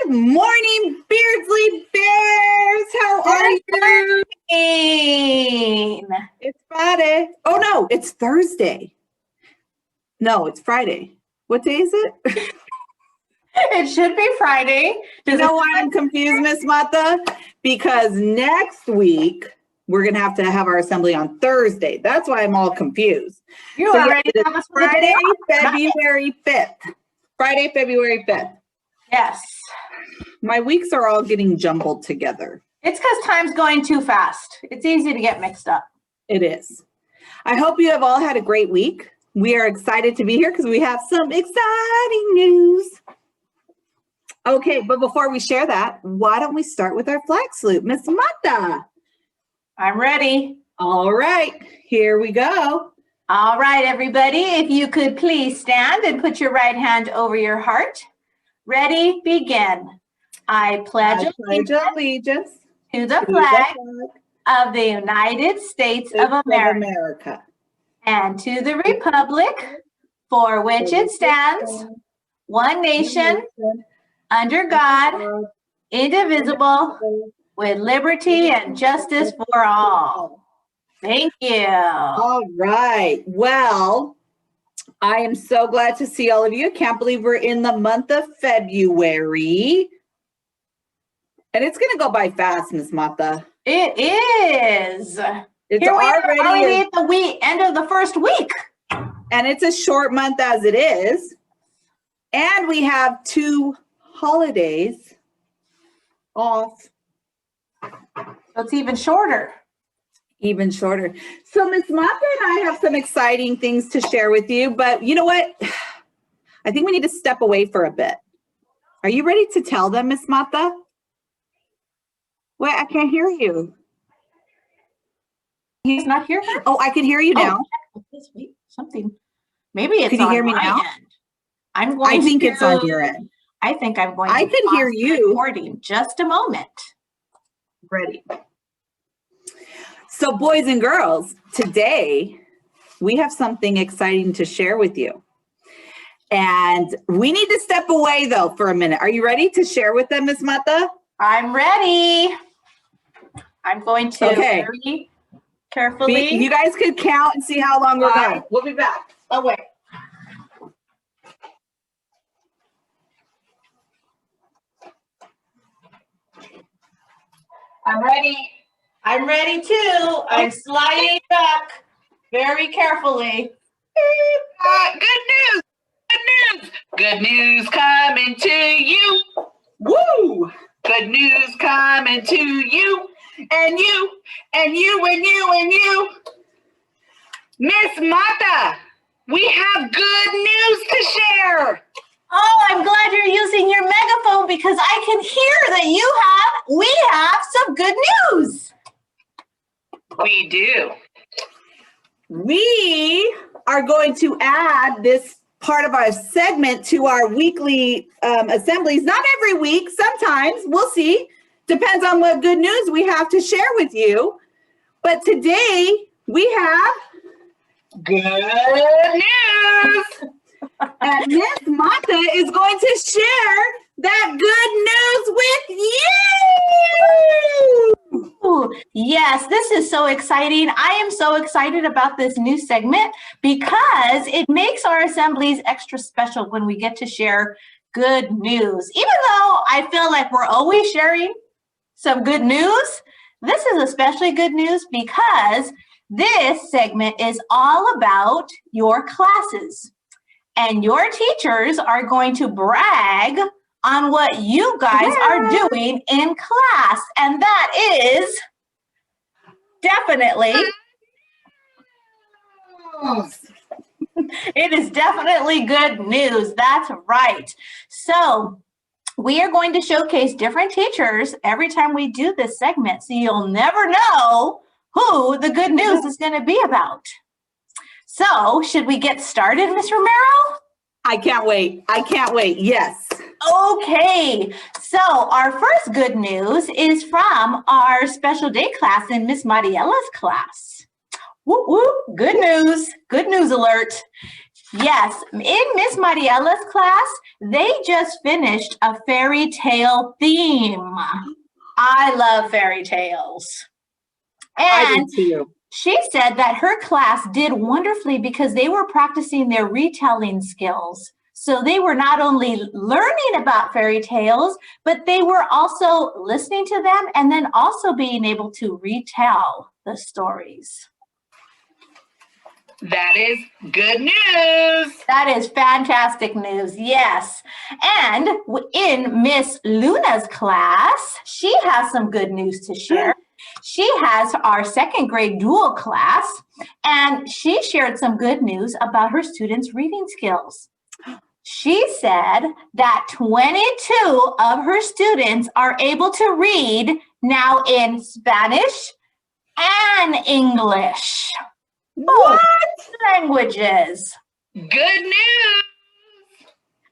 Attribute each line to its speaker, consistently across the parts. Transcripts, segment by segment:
Speaker 1: Good morning, Beardsley Bears. How are you? It's Friday. Oh, no, it's Thursday. No, it's Friday. What day is it?
Speaker 2: It should be Friday.
Speaker 1: You know why I'm confused, Miss Mata? Because next week, we're going to have our assembly on Thursday. That's why I'm all confused.
Speaker 2: You already have us for
Speaker 1: Friday, February 5th. Friday, February 5th.
Speaker 2: Yes.
Speaker 1: My weeks are all getting jumbled together.
Speaker 2: It's because time's going too fast. It's easy to get mixed up.
Speaker 1: It is. I hope you have all had a great week. We are excited to be here because we have some exciting news. Okay, but before we share that, why don't we start with our flag salute? Miss Mata.
Speaker 2: I'm ready.
Speaker 1: All right, here we go.
Speaker 2: All right, everybody, if you could please stand and put your right hand over your heart. Ready, begin. I pledge
Speaker 1: allegiance
Speaker 2: to the flag of the United States of America and to the republic for which it stands, one nation, under God, indivisible, with liberty and justice for all. Thank you.
Speaker 1: All right. Well, I am so glad to see all of you. I can't believe we're in the month of February. And it's going to go by fast, Miss Mata.
Speaker 2: It is.
Speaker 1: It's
Speaker 2: Here we
Speaker 1: already
Speaker 2: are at the end of the first week.
Speaker 1: And it's a short month as it is. And we have 2 holidays off.
Speaker 2: So it's even shorter.
Speaker 1: Even shorter. So Miss Mata and I have some exciting things to share with you, but you know what? I think we need to step away for a bit. Are you ready to tell them, Miss Mata? Wait, I can't hear you.
Speaker 2: He's not here?
Speaker 1: Oh, I can hear you now.
Speaker 2: This week, something. Maybe it's
Speaker 1: Can you
Speaker 2: on
Speaker 1: hear me
Speaker 2: my
Speaker 1: now?
Speaker 2: End.
Speaker 1: I think it's on your end.
Speaker 2: I think I'm going to
Speaker 1: I can hear you.
Speaker 2: Recording. Just a moment.
Speaker 1: Ready. So boys and girls, today we have something exciting to share with you. And we need to step away though for a minute. Are you ready to share with them, Miss Mata?
Speaker 2: I'm ready. I'm going to very carefully.
Speaker 1: You guys could count and see how long we're going. We'll be back.
Speaker 2: Oh, wait. I'm ready. I'm ready too. I'm sliding back very carefully.
Speaker 1: Good news! Good news! Good news coming to you. Woo! Good news coming to you. And you, and you, and you, and you. Miss Mata, we have good news to share.
Speaker 2: Oh, I'm glad you're using your megaphone because I can hear that we have some good news.
Speaker 1: We do. We are going to add this part of our segment to our weekly assemblies. Not every week, sometimes, we'll see. Depends on what good news we have to share with you. But today we have good news. And Miss Mata is going to share that good news with you.
Speaker 2: Ooh, yes, this is so exciting. I am so excited about this new segment because it makes our assemblies extra special when we get to share good news. Even though I feel like we're always sharing some good news, this is especially good news because this segment is all about your classes. And your teachers are going to brag on what you guys are doing in class. And that is definitely, it is definitely good news. That's right. So we are going to showcase different teachers every time we do this segment. So you'll never know who the good news is going to be about. So should we get started, Ms. Romero?
Speaker 1: I can't wait. I can't wait. Yes.
Speaker 2: Okay. So our first good news is from our special day class in Miss Mariella's class. Whoop, whoop. Good news. Good news alert. Yes, in Miss Mariella's class, they just finished a fairy tale theme. I love fairy tales.
Speaker 3: I
Speaker 2: And
Speaker 3: do too.
Speaker 2: she said that her class did wonderfully because they were practicing their retelling skills. So they were not only learning about fairy tales, but they were also listening to them and then also being able to retell the stories.
Speaker 1: That is good news.
Speaker 2: That is fantastic news, yes. And in Miss Luna's class, she has some good news to share. She has our second grade dual class, and she shared some good news about her students' reading skills. She said that 22 of her students are able to read now in Spanish and English.
Speaker 3: What?
Speaker 2: Languages.
Speaker 1: Good news.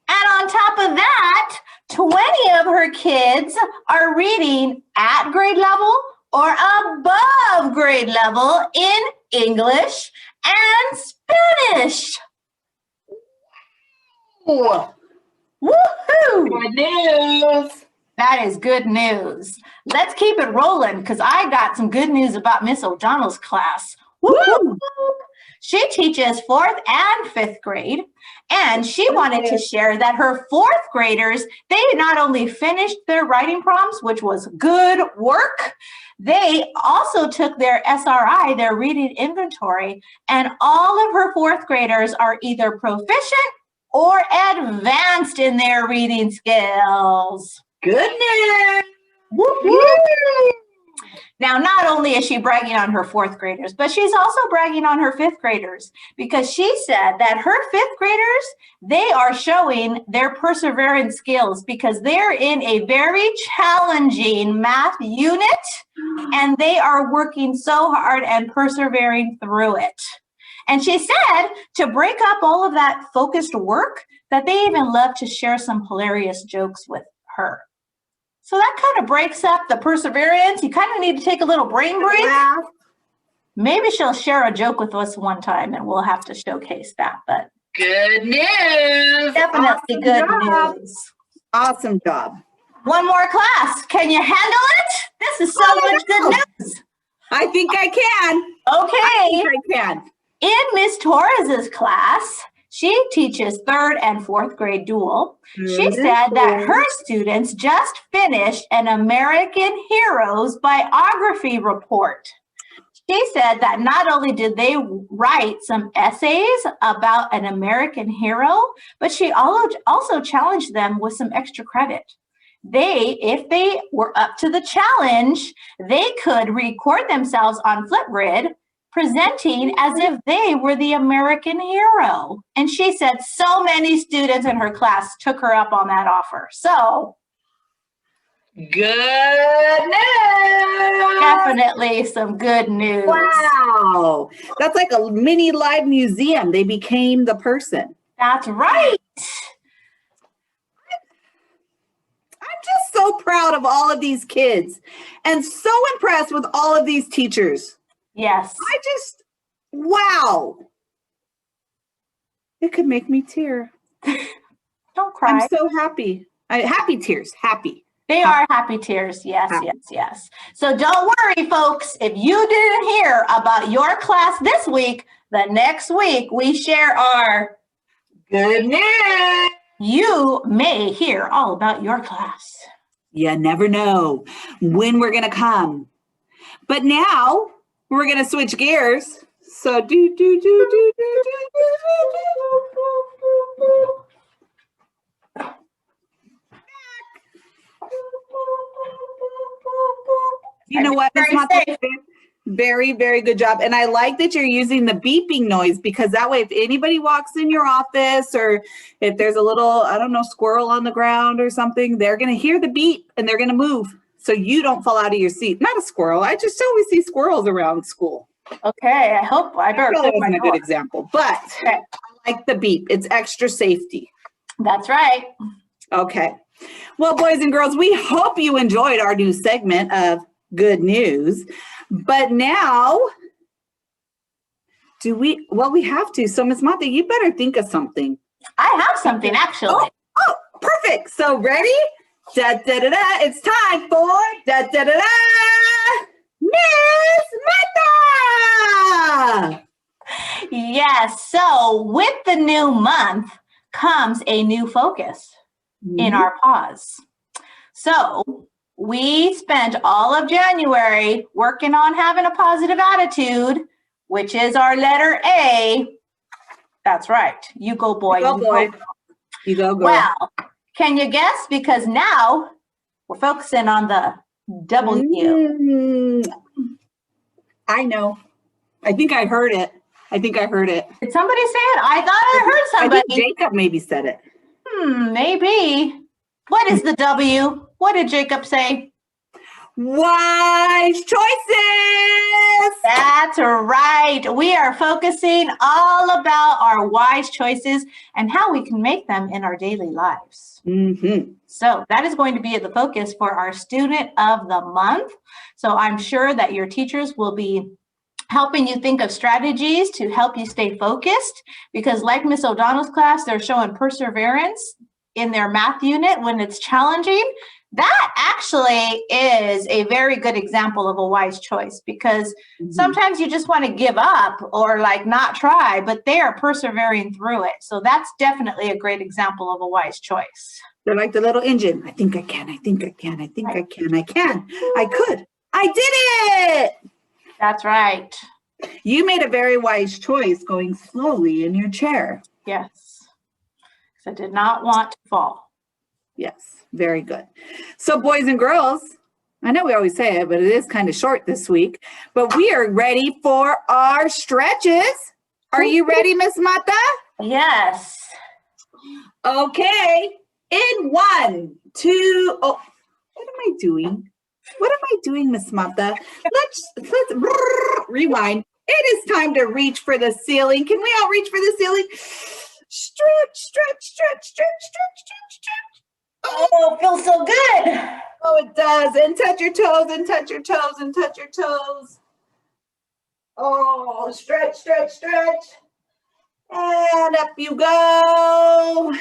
Speaker 2: And on top of that, 20 of her kids are reading at grade level or above grade level in English and Spanish.
Speaker 1: Woohoo. Good news.
Speaker 2: That is good news. Let's keep it rolling because I got some good news about Miss O'Donnell's class. Woo-hoo. She teaches 4th and 5th grade, and she wanted to share that her 4th graders, they not only finished their writing prompts, which was good work, they also took their SRI, their reading inventory, and all of her 4th graders are either proficient or advanced in their reading skills.
Speaker 1: Good news.
Speaker 2: Woo-hoo. Now, not only is she bragging on her 4th graders, but she's also bragging on her 5th graders because she said that her 5th graders, they are showing their perseverance skills because they're in a very challenging math unit and they are working so hard and persevering through it. And she said to break up all of that focused work that they even love to share some hilarious jokes with her. So that kind of breaks up the perseverance. You kind of need to take a little brain break.
Speaker 3: Wow.
Speaker 2: Maybe she'll share a joke with us one time and we'll have to showcase that. But
Speaker 1: Good news.
Speaker 2: definitely
Speaker 3: Awesome
Speaker 2: good
Speaker 3: job.
Speaker 2: news.
Speaker 3: Awesome job.
Speaker 2: One more class. Can you handle it? This is so much good news.
Speaker 3: I think I can.
Speaker 2: Okay.
Speaker 3: I think I can.
Speaker 2: In Miss Torres's class, she teaches 3rd and 4th grade dual. She said that her students just finished an American Heroes biography report. She said that not only did they write some essays about an American hero, but she also challenged them with some extra credit. If they were up to the challenge, they could record themselves on Flipgrid presenting as if they were the American hero. And she said so many students in her class took her up on that offer. So
Speaker 1: good news.
Speaker 2: Definitely some good news.
Speaker 3: Wow. That's like a mini live museum. They became the person.
Speaker 2: That's right.
Speaker 3: I'm just so proud of all of these kids and so impressed with all of these teachers.
Speaker 2: Yes.
Speaker 3: Wow. It could make me tear.
Speaker 2: Don't cry.
Speaker 3: I'm so happy. Happy tears. Happy.
Speaker 2: They are happy tears. Yes, yes. So don't worry, folks. If you didn't hear about your class this week, the next week we share our
Speaker 1: good news.
Speaker 2: You may hear all about your class.
Speaker 3: You never know when we're going to come. But now we're going to switch gears. So You know what? It's not very, very good job. And I like that you're using the beeping noise because that way if anybody walks in your office or if there's a little, I don't know, squirrel on the ground or something, they're going to hear the beep and they're going to move so you don't fall out of your seat. Not a squirrel. I just always see squirrels around school.
Speaker 2: Okay, I better
Speaker 3: that wasn't a good example, but okay. I like the beep. It's extra safety.
Speaker 2: That's right.
Speaker 3: Okay. Well, boys and girls, we hope you enjoyed our new segment of Good News. But now, Well, we have to. So Miss Martha, you better think of something.
Speaker 2: I have something actually.
Speaker 3: Oh, perfect. So ready? Da, da, da, da. It's time for da, da, da, da. Miss Martha!
Speaker 2: Yes. So with the new month comes a new focus in our pause. So we spent all of January working on having a positive attitude, which is our letter A. That's right. You go, boy.
Speaker 3: You go, boy. You go, girl.
Speaker 2: Well, can you guess? Because now we're focusing on the W.
Speaker 3: I know. I think I heard it.
Speaker 2: Did somebody say it? I thought I heard somebody.
Speaker 3: I think Jacob maybe said it.
Speaker 2: Maybe. What is the W? What did Jacob say?
Speaker 3: Wise choices.
Speaker 2: That's right. We are focusing all about our wise choices and how we can make them in our daily lives. So that is going to be the focus for our student of the month. So I'm sure that your teachers will be helping you think of strategies to help you stay focused, because like Miss O'Donnell's class, they're showing perseverance in their math unit when it's challenging. That actually is a very good example of a wise choice, because sometimes you just want to give up or like not try, but they are persevering through it. So that's definitely a great example of a wise choice.
Speaker 3: They're like the little engine. I think I can. I think I can. I think I can. I can. I could. I did it.
Speaker 2: That's right.
Speaker 3: You made a very wise choice going slowly in your chair.
Speaker 2: Yes. I did not want to fall.
Speaker 3: Yes. Very good. So boys and girls, I know we always say it, but it is kind of short this week, but we are ready for our stretches. Are you ready, Miss Mata?
Speaker 2: Yes.
Speaker 3: Okay. In 1, 2, oh, what am I doing? What am I doing, Miss Mata? Let's rewind. It is time to reach for the ceiling. Can we all reach for the ceiling? Stretch, stretch, stretch, stretch, stretch, stretch, stretch.
Speaker 2: Oh, it feels so good.
Speaker 3: Oh, it does. And touch your toes, and touch your toes, and touch your toes. Oh, stretch, stretch, stretch. And up you go.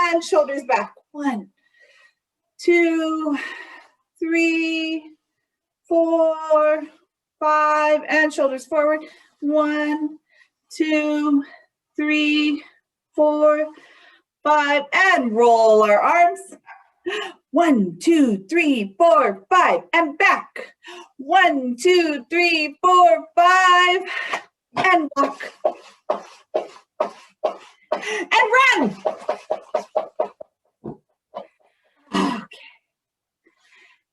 Speaker 3: And shoulders back. 1, 2, 3, 4, 5. And shoulders forward. 1, 2, 3, 4, 5. And roll our arms. 1, 2, 3, 4, 5. And back. 1, 2, 3, 4, 5. And walk. And run. Okay.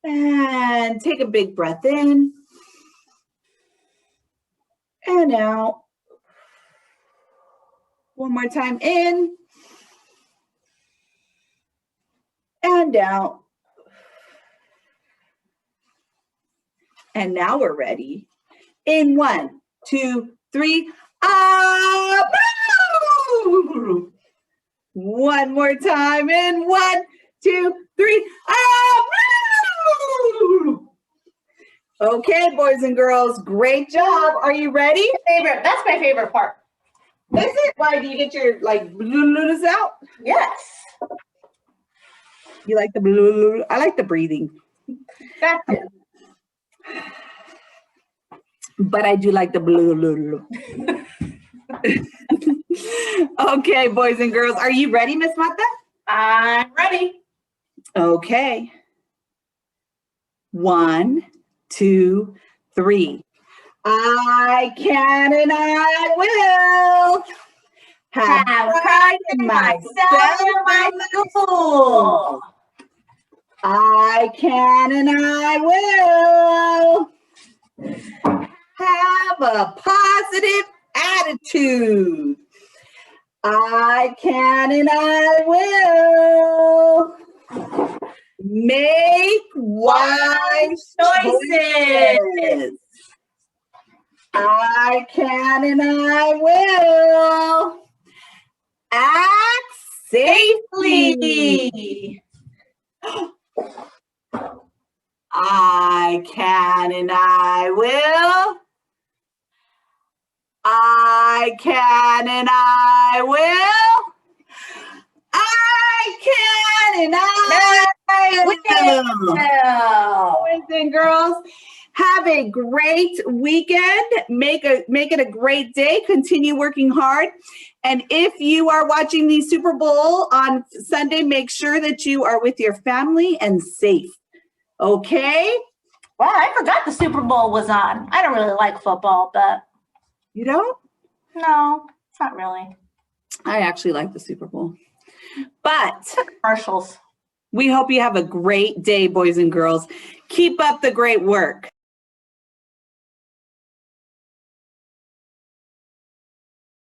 Speaker 3: And take a big breath in and out. One more time, in and out. And now we're ready. In 1, 2, 3, up. One more time. In 1, 2, 3, up. Okay, boys and girls, great job. Are you ready?
Speaker 2: That's my favorite part.
Speaker 3: Is it? Why do you get your like blue out?
Speaker 2: Yes.
Speaker 3: You like the blue? I like the breathing.
Speaker 2: That's it.
Speaker 3: But I do like the blue. Okay, boys and girls, are you ready, Miss Mata?
Speaker 2: I'm ready.
Speaker 3: Okay. 1, 2, 3. I can and I will have pride in myself and my school. I can and I will have a positive attitude. I can and I will make wise choices. I can and I will act safely. I can and I will I can and I will. I can and I will. Boys and girls, have a great weekend. Make it a great day. Continue working hard. And if you are watching the Super Bowl on Sunday, make sure that you are with your family and safe. Okay?
Speaker 2: Well, I forgot the Super Bowl was on. I don't really like football, but
Speaker 3: You don't?
Speaker 2: no, it's not really.
Speaker 3: I actually like the Super Bowl. But
Speaker 2: Commercials.
Speaker 3: we hope you have a great day, boys and girls. Keep up the great work.